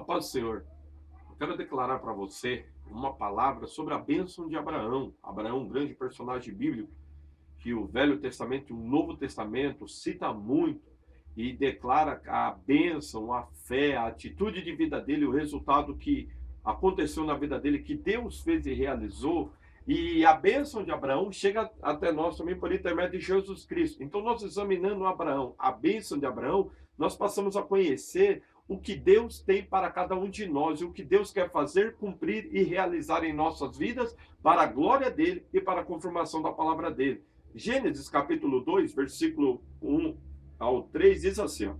A paz do Senhor. Eu quero declarar para você uma palavra sobre a bênção de Abraão. Abraão, um grande personagem bíblico, que o Velho Testamento e o Novo Testamento cita muito e declara a bênção, a fé, a atitude de vida dele, o resultado que aconteceu na vida dele, que Deus fez e realizou. E a bênção de Abraão chega até nós também por intermédio de Jesus Cristo. Então, nós examinando Abraão, a bênção de Abraão, nós passamos a conhecer o que Deus tem para cada um de nós e o que Deus quer fazer, cumprir e realizar em nossas vidas para a glória dele e para a confirmação da palavra dele. Gênesis capítulo 2, versículo 1 ao 3 diz assim, ó: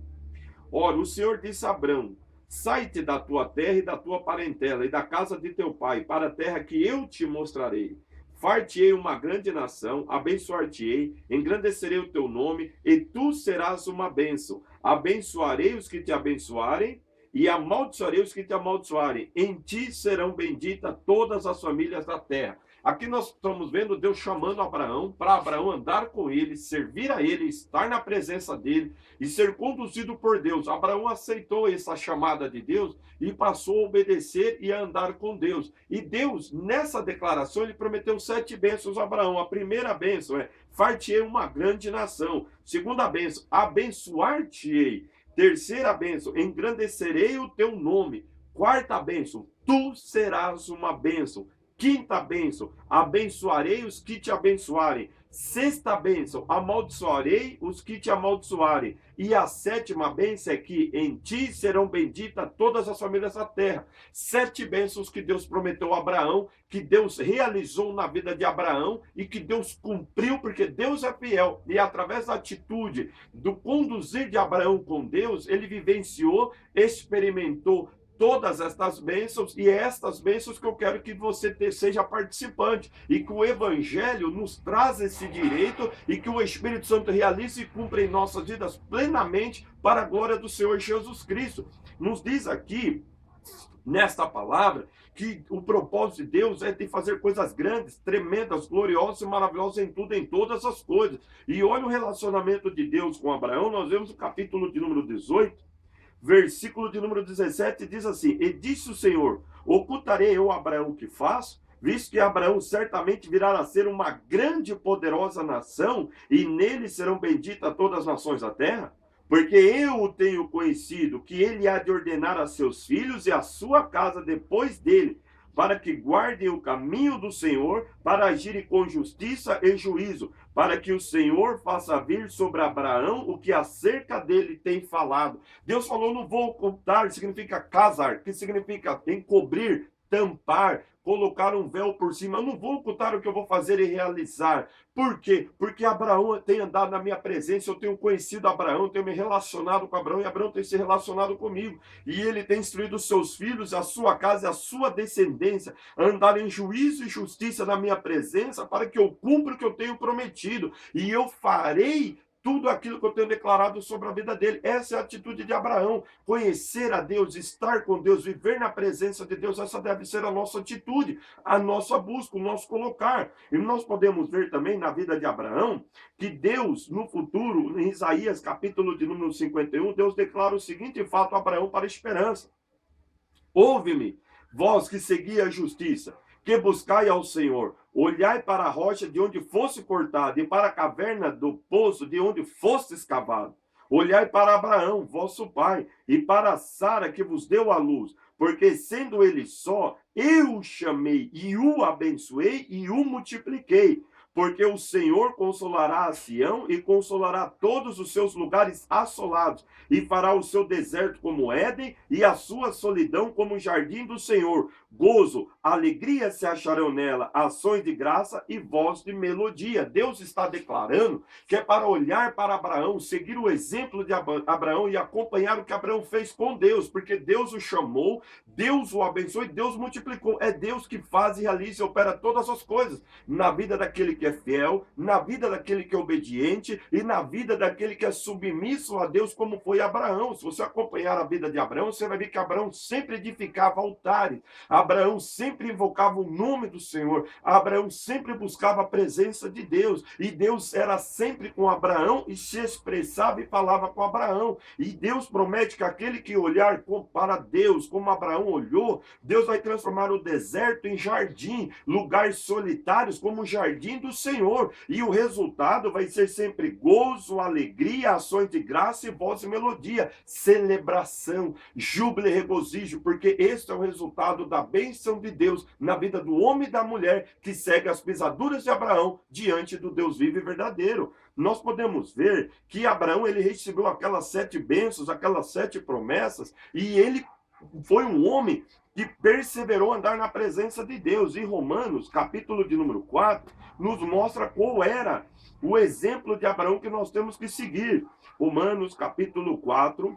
Ora, o Senhor disse a Abrão: Sai-te da tua terra e da tua parentela e da casa de teu pai, para a terra que eu te mostrarei. Far-te-ei uma grande nação, abençoar-te-ei, engrandecerei o teu nome, e tu serás uma bênção. Abençoarei os que te abençoarem, e amaldiçoarei os que te amaldiçoarem. Em ti serão benditas todas as famílias da terra. Aqui nós estamos vendo Deus chamando Abraão, para Abraão andar com ele, servir a ele, estar na presença dele e ser conduzido por Deus. Abraão aceitou essa chamada de Deus e passou a obedecer e a andar com Deus. E Deus, nessa declaração, ele prometeu 7 bênçãos a Abraão. A primeira bênção é: far-te-ei uma grande nação. Segunda bênção: abençoar-te-ei. Terceira bênção: engrandecerei o teu nome. Quarta bênção: tu serás uma bênção. Quinta bênção: abençoarei os que te abençoarem. Sexta bênção: amaldiçoarei os que te amaldiçoarem. E a sétima bênção é que em ti serão benditas todas as famílias da terra. 7 bênçãos que Deus prometeu a Abraão, que Deus realizou na vida de Abraão e que Deus cumpriu, porque Deus é fiel. E através da atitude, do conduzir de Abraão com Deus, ele vivenciou, experimentou todas estas bênçãos, e é estas bênçãos que eu quero que você seja participante, e que o Evangelho nos traz esse direito, e que o Espírito Santo realize e cumpra em nossas vidas plenamente, para a glória do Senhor Jesus Cristo. Nos diz aqui, nesta palavra, que o propósito de Deus é de fazer coisas grandes, tremendas, gloriosas e maravilhosas em tudo, em todas as coisas. E olha o relacionamento de Deus com Abraão. Nós vemos o capítulo de número 18, versículo de número 17, diz assim: E disse o Senhor: Ocultarei eu a Abraão o que faço, visto que Abraão certamente virá a ser uma grande e poderosa nação, e nele serão benditas todas as nações da terra? Porque eu o tenho conhecido, que ele há de ordenar a seus filhos e a sua casa depois dele, para que guardem o caminho do Senhor, para agirem com justiça e juízo, para que o Senhor faça vir sobre Abraão o que acerca dele tem falado. Deus falou: não vou ocultar, significa casar, que significa encobrir, tampar, colocar um véu por cima. Eu não vou ocultar o que eu vou fazer e realizar. Por quê? Porque Abraão tem andado na minha presença, eu tenho conhecido Abraão, tenho me relacionado com Abraão, e Abraão tem se relacionado comigo. E ele tem instruído os seus filhos, a sua casa e a sua descendência a andar em juízo e justiça na minha presença, para que eu cumpra o que eu tenho prometido. E eu farei tudo aquilo que eu tenho declarado sobre a vida dele. Essa é a atitude de Abraão: conhecer a Deus, estar com Deus, viver na presença de Deus. Essa deve ser a nossa atitude, a nossa busca, o nosso colocar. E nós podemos ver também na vida de Abraão que Deus, no futuro, em Isaías capítulo de número 51, Deus declara o seguinte fato a Abraão para a esperança: Ouve-me, vós que segui a justiça, que buscai ao Senhor. Olhai para a rocha de onde fosse cortado, e para a caverna do poço de onde fosse escavado. Olhai para Abraão, vosso pai, e para Sara, que vos deu a luz, porque sendo ele só, eu o chamei, e o abençoei, e o multipliquei. Porque o Senhor consolará a Sião e consolará todos os seus lugares assolados, e fará o seu deserto como Éden e a sua solidão como o jardim do Senhor. Gozo, alegria se acharão nela, ações de graça e voz de melodia. Deus está declarando que é para olhar para Abraão, seguir o exemplo de Abraão e acompanhar o que Abraão fez com Deus, porque Deus o chamou, Deus o abençoou e Deus multiplicou. É Deus que faz e realiza e opera todas as coisas na vida daquele que que é fiel, na vida daquele que é obediente e na vida daquele que é submisso a Deus, como foi Abraão. Se você acompanhar a vida de Abraão, você vai ver que Abraão sempre edificava altares, Abraão sempre invocava o nome do Senhor, Abraão sempre buscava a presença de Deus, e Deus era sempre com Abraão e se expressava e falava com Abraão. E Deus promete que aquele que olhar para Deus, como Abraão olhou, Deus vai transformar o deserto em jardim, lugares solitários como o jardim do Senhor. E o resultado vai ser sempre gozo, alegria, ações de graça e voz e melodia, celebração, júbilo e regozijo, porque este é o resultado da bênção de Deus na vida do homem e da mulher que segue as pisaduras de Abraão diante do Deus vivo e verdadeiro. Nós podemos ver que Abraão, ele recebeu aquelas 7 bênçãos, aquelas 7 promessas, e ele foi um homem que perseverou andar na presença de Deus. E Romanos, capítulo de número 4, nos mostra qual era o exemplo de Abraão que nós temos que seguir. Romanos, capítulo 4,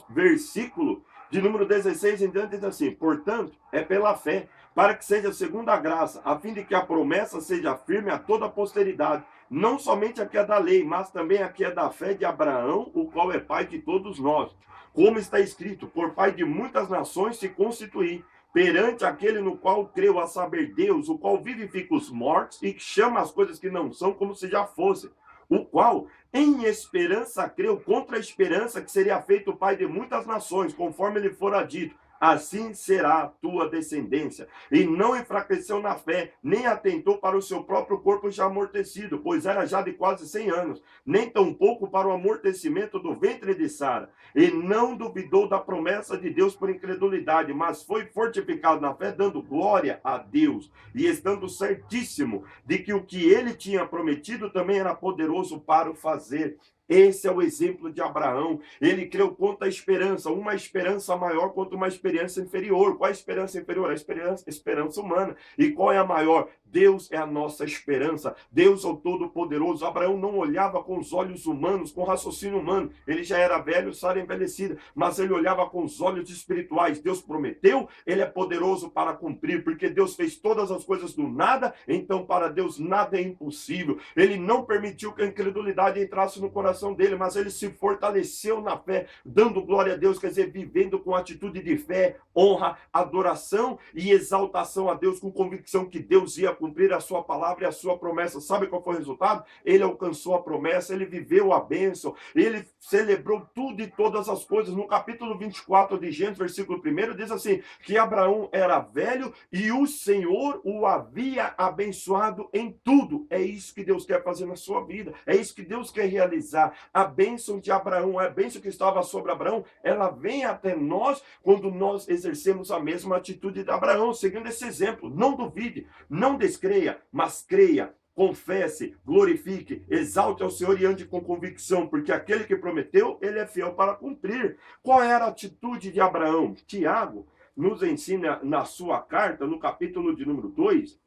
versículo de número 16 em diante, diz assim: portanto, é pela fé, para que seja segundo a graça, a fim de que a promessa seja firme a toda a posteridade, não somente a que é da lei, mas também a que é da fé de Abraão, o qual é pai de todos nós. Como está escrito, por pai de muitas nações se constituí, perante aquele no qual creu, a saber Deus, o qual vivifica os mortos e chama as coisas que não são como se já fossem, o qual em esperança creu contra a esperança, que seria feito pai de muitas nações, conforme lhe fora dito: assim será a tua descendência. E não enfraqueceu na fé, nem atentou para o seu próprio corpo já amortecido, pois era já de quase 100 anos, nem tampouco para o amortecimento do ventre de Sara. E não duvidou da promessa de Deus por incredulidade, mas foi fortificado na fé, dando glória a Deus, e estando certíssimo de que o que ele tinha prometido também era poderoso para o fazer. Esse é o exemplo de Abraão. Ele creu contra a esperança, uma esperança maior contra uma esperança inferior. Qual é a esperança inferior? A esperança humana. E qual é a maior? Deus é a nossa esperança. Deus é o Todo-Poderoso. Abraão não olhava com os olhos humanos, com raciocínio humano. Ele já era velho, Sara envelhecida, mas ele olhava com os olhos espirituais. Deus prometeu, ele é poderoso para cumprir, porque Deus fez todas as coisas do nada, então para Deus nada é impossível. Ele não permitiu que a incredulidade entrasse no coração dele, mas ele se fortaleceu na fé, dando glória a Deus, quer dizer, vivendo com atitude de fé, honra, adoração e exaltação a Deus, com convicção que Deus ia cumprir a sua palavra e a sua promessa. Sabe qual foi o resultado? Ele alcançou a promessa, ele viveu a bênção, ele celebrou tudo e todas as coisas. No capítulo 24 de Gênesis, versículo 1, diz assim, que Abraão era velho e o Senhor o havia abençoado em tudo. É isso que Deus quer fazer na sua vida, é isso que Deus quer realizar. A bênção de Abraão, a bênção que estava sobre Abraão, ela vem até nós quando nós exercemos a mesma atitude de Abraão, seguindo esse exemplo. Não duvide, não descreia, mas creia, confesse, glorifique, exalte ao Senhor e ande com convicção, porque aquele que prometeu, ele é fiel para cumprir. Qual era a atitude de Abraão? Tiago nos ensina na sua carta, no capítulo de número 2,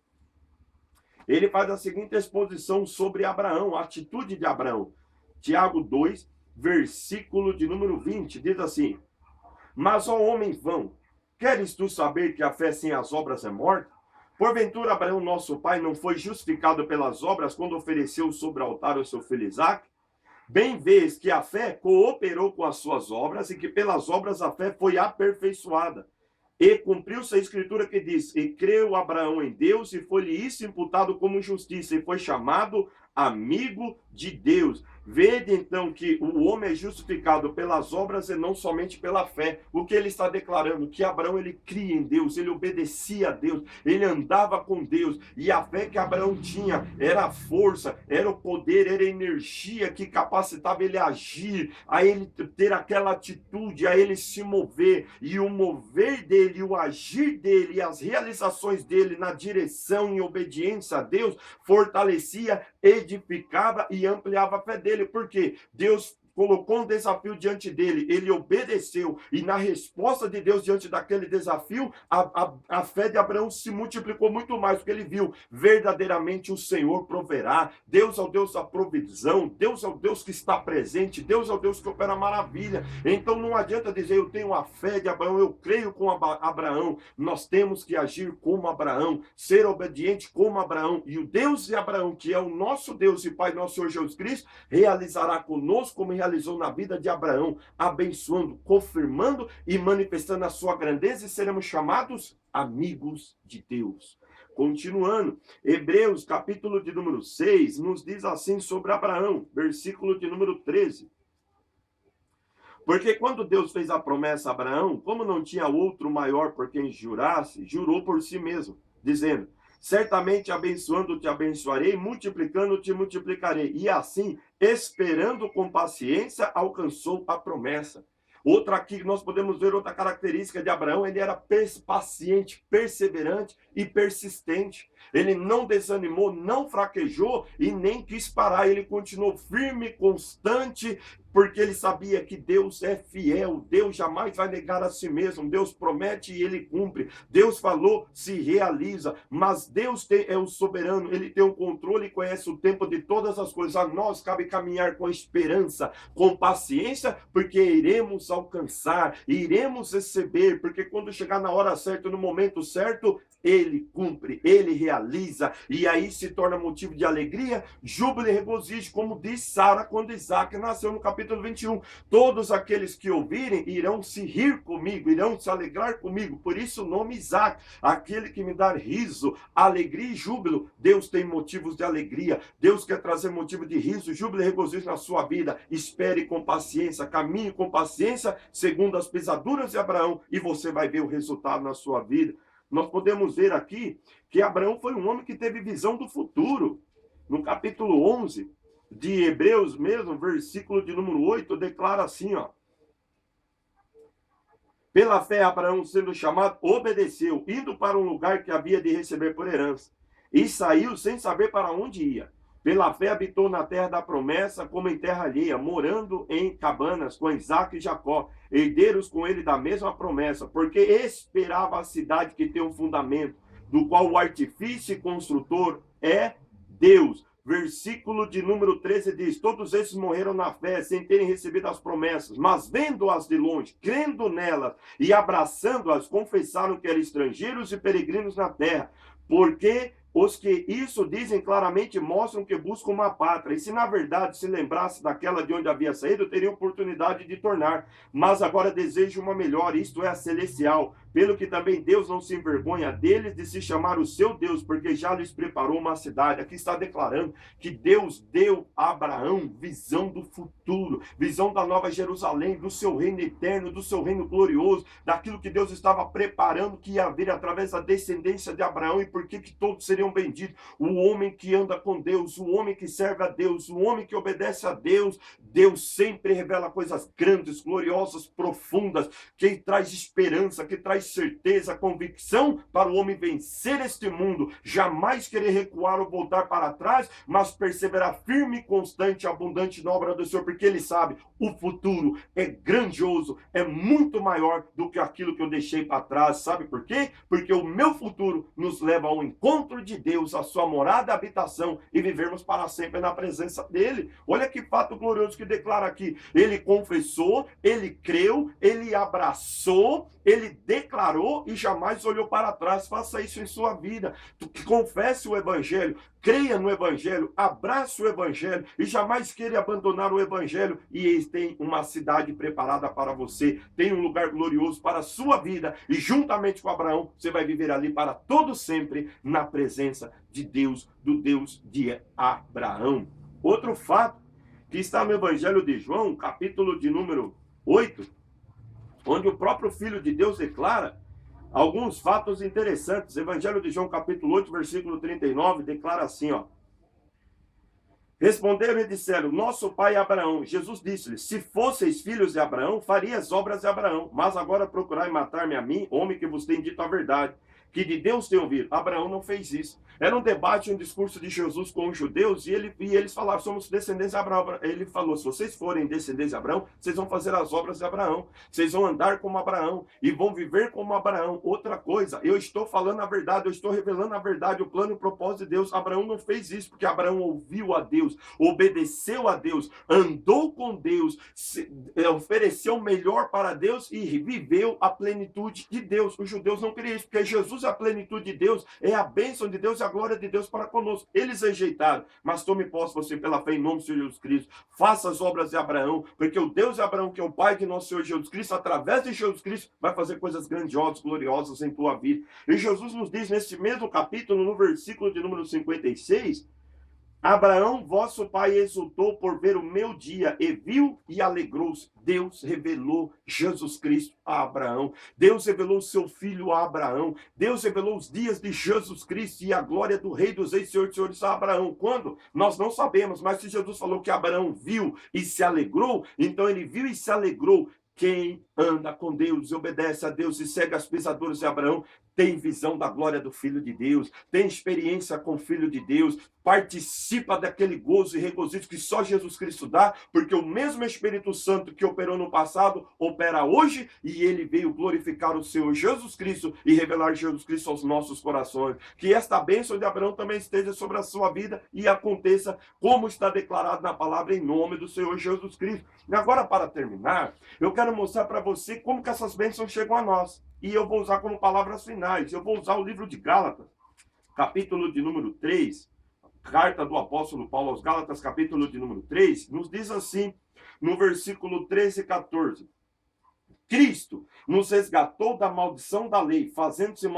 ele faz a seguinte exposição sobre Abraão, a atitude de Abraão. Tiago 2, versículo de número 20, diz assim: mas, ó homem vão, queres tu saber que a fé sem as obras é morta? Porventura Abraão, nosso pai, não foi justificado pelas obras quando ofereceu sobre o altar o seu filho Isaque? Bem vês que a fé cooperou com as suas obras e que pelas obras a fé foi aperfeiçoada. E cumpriu-se a escritura que diz: e creu Abraão em Deus e foi-lhe isso imputado como justiça, e foi chamado amigo de Deus. Vede então que o homem é justificado pelas obras e não somente pela fé. O que ele está declarando? Que Abraão, ele cria em Deus, ele obedecia a Deus, ele andava com Deus, e a fé que Abraão tinha era a força, era o poder, era a energia que capacitava ele a agir, a ele ter aquela atitude, a ele se mover, e o mover dele, o agir dele, e as realizações dele na direção e obediência a Deus, fortalecia, edificava e ampliava a fé dele, porque Deus colocou um desafio diante dele, ele obedeceu, e na resposta de Deus diante daquele desafio, a fé de Abraão se multiplicou muito mais, porque ele viu verdadeiramente o Senhor proverá. Deus é o Deus da provisão, Deus é o Deus que está presente, Deus é o Deus que opera maravilha. Então não adianta dizer eu tenho a fé de Abraão, eu creio com Abraão. Nós temos que agir como Abraão, ser obediente como Abraão, e o Deus de Abraão, que é o nosso Deus e Pai, nosso Senhor Jesus Cristo, realizará conosco como realizou na vida de Abraão, abençoando, confirmando e manifestando a sua grandeza, e seremos chamados amigos de Deus. Continuando, Hebreus, capítulo de número 6, nos diz assim sobre Abraão, versículo de número 13. Porque quando Deus fez a promessa a Abraão, como não tinha outro maior por quem jurasse, jurou por si mesmo, dizendo: certamente abençoando te abençoarei, multiplicando te multiplicarei. E assim, esperando com paciência, alcançou a promessa. Outra aqui, nós podemos ver outra característica de Abraão, ele era paciente, perseverante e persistente. Ele não desanimou, não fraquejou e nem quis parar. Ele continuou firme, constante, porque ele sabia que Deus é fiel. Deus jamais vai negar a si mesmo. Deus promete e ele cumpre. Deus falou, se realiza. Mas Deus é o soberano, ele tem o controle e conhece o tempo de todas as coisas. A nós cabe caminhar com esperança, com paciência, porque iremos alcançar, iremos receber, porque quando chegar na hora certa, no momento certo, ele cumpre, ele realiza, e aí se torna motivo de alegria, júbilo e regozijo, como diz Sara quando Isaac nasceu no capítulo 21. Todos aqueles que ouvirem irão se rir comigo, irão se alegrar comigo, por isso o nome Isaac, aquele que me dá riso, alegria e júbilo. Deus tem motivos de alegria, Deus quer trazer motivo de riso, júbilo e regozijo na sua vida. Espere com paciência, caminhe com paciência, segundo as pisaduras de Abraão, e você vai ver o resultado na sua vida. Nós podemos ver aqui que Abraão foi um homem que teve visão do futuro. No capítulo 11 de Hebreus mesmo, versículo de número 8, declara assim, ó: pela fé Abraão, sendo chamado, obedeceu, indo para um lugar que havia de receber por herança, e saiu sem saber para onde ia. Pela fé habitou na terra da promessa, como em terra alheia, morando em cabanas com Isaque e Jacó, herdeiros com ele da mesma promessa, porque esperava a cidade que tem um fundamento, do qual o artifício e construtor é Deus. Versículo de número 13 diz: todos esses morreram na fé, sem terem recebido as promessas, mas vendo-as de longe, crendo nelas e abraçando-as, confessaram que eram estrangeiros e peregrinos na terra, porque os que isso dizem claramente mostram que buscam uma pátria, e se na verdade se lembrasse daquela de onde havia saído, teria oportunidade de tornar, mas agora deseja uma melhor, isto é, a celestial, pelo que também Deus não se envergonha deles de se chamar o seu Deus, porque já lhes preparou uma cidade. Aqui está declarando que Deus deu a Abraão visão do futuro, visão da nova Jerusalém, do seu reino eterno, do seu reino glorioso, daquilo que Deus estava preparando que ia vir através da descendência de Abraão, e por que todos seriam benditos. O homem que anda com Deus, o homem que serve a Deus, o homem que obedece a Deus, Deus sempre revela coisas grandes, gloriosas, profundas, que traz esperança, que traz certeza, convicção para o homem vencer este mundo, jamais querer recuar ou voltar para trás, mas perseverar firme e constante, abundante na obra do Senhor, porque ele sabe, o futuro é grandioso, é muito maior do que aquilo que eu deixei para trás. Sabe por quê? Porque o meu futuro nos leva ao encontro de Deus, a sua morada e habitação, e vivermos para sempre na presença dele. Olha que fato glorioso que declara aqui. Ele confessou, ele creu, ele abraçou, ele declarou e jamais olhou para trás. Faça isso em sua vida. Confesse o evangelho, creia no evangelho, abrace o evangelho e jamais queira abandonar o evangelho. E eles têm uma cidade preparada para você, tem um lugar glorioso para a sua vida, e juntamente com Abraão, você vai viver ali para todo sempre na presença de Deus, do Deus de Abraão. Outro fato que está no Evangelho de João, capítulo de número 8, onde o próprio Filho de Deus declara alguns fatos interessantes. Evangelho de João, capítulo 8, versículo 39, declara assim, ó: responderam e disseram, nosso pai Abraão. Jesus disse-lhes, se fosseis filhos de Abraão, farias obras de Abraão, mas agora procurai matar-me a mim, homem que vos tem dito a verdade, que de Deus tem ouvido. Abraão não fez isso. Era um debate, um discurso de Jesus com os judeus, e eles falaram, somos descendentes de Abraão. Ele falou, se vocês forem descendentes de Abraão, vocês vão fazer as obras de Abraão. Vocês vão andar como Abraão e vão viver como Abraão. Outra coisa, eu estou falando a verdade, eu estou revelando a verdade, o plano e o propósito de Deus. Abraão não fez isso, porque Abraão ouviu a Deus, obedeceu a Deus, andou com Deus, ofereceu o melhor para Deus e viveu a plenitude de Deus. Os judeus não queriam isso, porque Jesus é a plenitude de Deus, é a bênção de Deus, a glória de Deus para conosco. Eles rejeitaram, mas tome posse você pela fé em nome de Jesus Cristo. Faça as obras de Abraão, porque o Deus de Abraão, que é o Pai de nosso Senhor Jesus Cristo, através de Jesus Cristo, vai fazer coisas grandiosas, gloriosas em tua vida. E Jesus nos diz nesse mesmo capítulo, no versículo de número 56, Abraão, vosso pai, exultou por ver o meu dia, e viu e alegrou-se. Deus revelou Jesus Cristo a Abraão. Deus revelou o seu filho a Abraão. Deus revelou os dias de Jesus Cristo e a glória do Rei dos Reis, Senhor de Senhores a Abraão. Quando? Nós não sabemos, mas se Jesus falou que Abraão viu e se alegrou, então ele viu e se alegrou. Quem anda com Deus, obedece a Deus e segue as pisaduras de Abraão, tem visão da glória do Filho de Deus, tem experiência com o Filho de Deus, participa daquele gozo e regozijo que só Jesus Cristo dá, porque o mesmo Espírito Santo que operou no passado, opera hoje, e ele veio glorificar o Senhor Jesus Cristo e revelar Jesus Cristo aos nossos corações. Que esta bênção de Abraão também esteja sobre a sua vida e aconteça como está declarado na palavra, em nome do Senhor Jesus Cristo. E agora, para terminar, eu quero mostrar para você como que essas bênçãos chegam a nós. E eu vou usar como palavras finais. Eu vou usar o livro de Gálatas, capítulo de número 3, carta do apóstolo Paulo aos Gálatas, capítulo de número 3, nos diz assim, no versículo 13 e 14. Cristo nos resgatou da maldição da lei, fazendo-se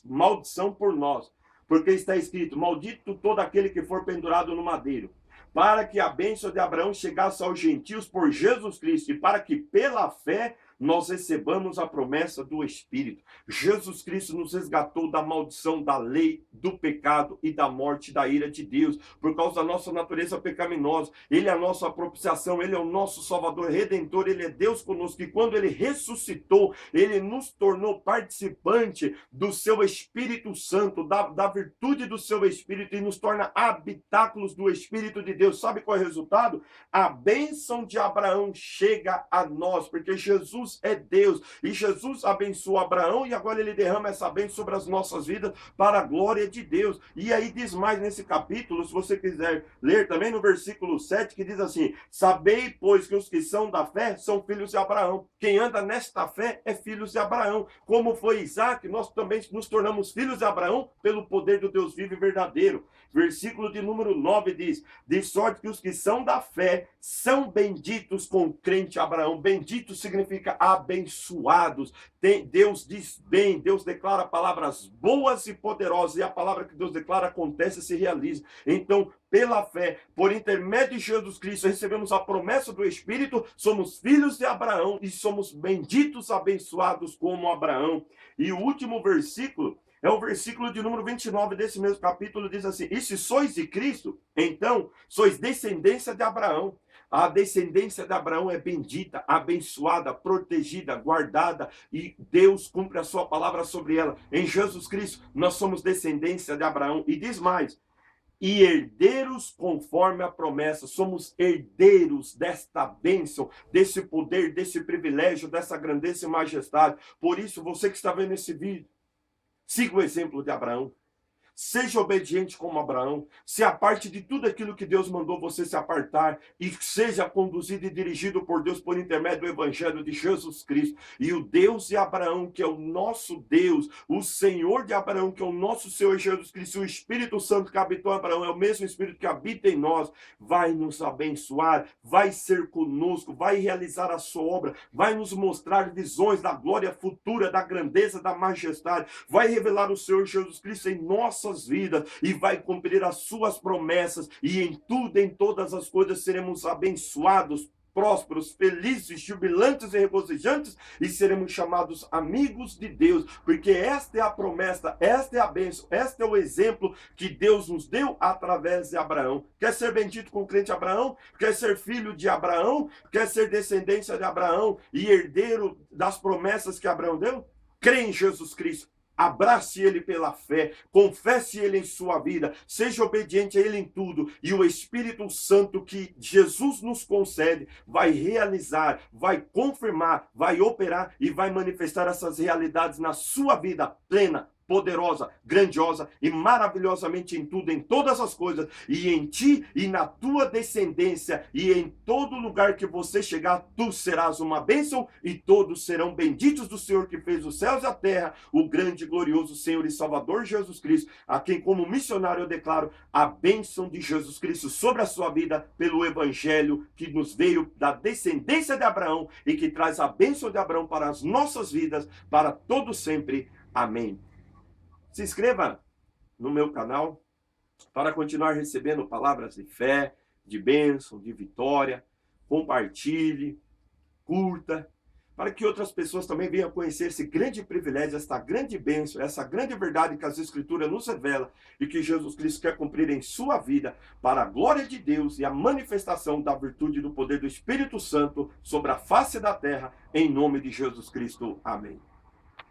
maldição por nós. Porque está escrito, maldito todo aquele que for pendurado no madeiro, para que a bênção de Abraão chegasse aos gentios por Jesus Cristo, e para que pela fé nós recebamos a promessa do Espírito. Jesus Cristo nos resgatou da maldição da lei, do pecado e da morte, da ira de Deus, por causa da nossa natureza pecaminosa. Ele é a nossa propiciação, ele é o nosso Salvador Redentor, ele é Deus conosco, e quando ele ressuscitou, ele nos tornou participante do seu Espírito Santo, da virtude do seu Espírito, e nos torna habitáculos do Espírito de Deus. Sabe qual é o resultado? A bênção de Abraão chega a nós, porque Jesus é Deus, e Jesus abençoou Abraão, e agora ele derrama essa bênção sobre as nossas vidas, para a glória de Deus. E aí diz mais nesse capítulo, se você quiser ler também no versículo 7, que diz assim, sabei, pois, que os que são da fé são filhos de Abraão. Quem anda nesta fé é filhos de Abraão. Como foi Isaac, nós também nos tornamos filhos de Abraão pelo poder do Deus vivo e verdadeiro. Versículo de número 9 diz, de sorte que os que são da fé são benditos com o crente Abraão. Bendito significa abençoados. Deus diz bem, Deus declara palavras boas e poderosas, e a palavra que Deus declara acontece e se realiza. Então, pela fé, por intermédio de Jesus Cristo, recebemos a promessa do Espírito, somos filhos de Abraão e somos benditos, abençoados como Abraão. E o último versículo é o versículo de número 29 desse mesmo capítulo, diz assim, e se sois de Cristo, então sois descendência de Abraão. A descendência de Abraão é bendita, abençoada, protegida, guardada, e Deus cumpre a sua palavra sobre ela. Em Jesus Cristo, nós somos descendência de Abraão. E diz mais, e herdeiros conforme a promessa. Somos herdeiros desta bênção, desse poder, desse privilégio, dessa grandeza e majestade. Por isso, você que está vendo esse vídeo, siga o exemplo de Abraão. Seja obediente como Abraão, se aparte de tudo aquilo que Deus mandou você se apartar, e seja conduzido e dirigido por Deus por intermédio do Evangelho de Jesus Cristo. E o Deus de Abraão, que é o nosso Deus, o Senhor de Abraão, que é o nosso Senhor Jesus Cristo, o Espírito Santo que habitou em Abraão, é o mesmo Espírito que habita em nós, vai nos abençoar, vai ser conosco, vai realizar a sua obra, vai nos mostrar visões da glória futura, da grandeza, da majestade, vai revelar o Senhor Jesus Cristo em nossas vidas e vai cumprir as suas promessas, e em tudo, em todas as coisas seremos abençoados, prósperos, felizes, jubilantes e regozijantes, e seremos chamados amigos de Deus, porque esta é a promessa, esta é a bênção, este é o exemplo que Deus nos deu através de Abraão. Quer ser bendito com o crente Abraão? Quer ser filho de Abraão? Quer ser descendência de Abraão e herdeiro das promessas que Abraão deu? Crê em Jesus Cristo. abrace ele pela fé, confesse ele em sua vida, seja obediente a ele em tudo, e o Espírito Santo que Jesus nos concede vai realizar, vai confirmar, vai operar e vai manifestar essas realidades na sua vida plena, poderosa, grandiosa e maravilhosamente em tudo, em todas as coisas, e em ti e na tua descendência, e em todo lugar que você chegar, tu serás uma bênção, e todos serão benditos do Senhor que fez os céus e a terra, o grande e glorioso Senhor e Salvador Jesus Cristo, a quem como missionário eu declaro a bênção de Jesus Cristo sobre a sua vida, pelo Evangelho que nos veio da descendência de Abraão, e que traz a bênção de Abraão para as nossas vidas, para todo sempre. Amém. Se inscreva no meu canal para continuar recebendo palavras de fé, de bênção, de vitória. Compartilhe, curta, para que outras pessoas também venham conhecer esse grande privilégio, esta grande bênção, essa grande verdade que as Escrituras nos revelam e que Jesus Cristo quer cumprir em sua vida para a glória de Deus e a manifestação da virtude e do poder do Espírito Santo sobre a face da terra, em nome de Jesus Cristo. Amém.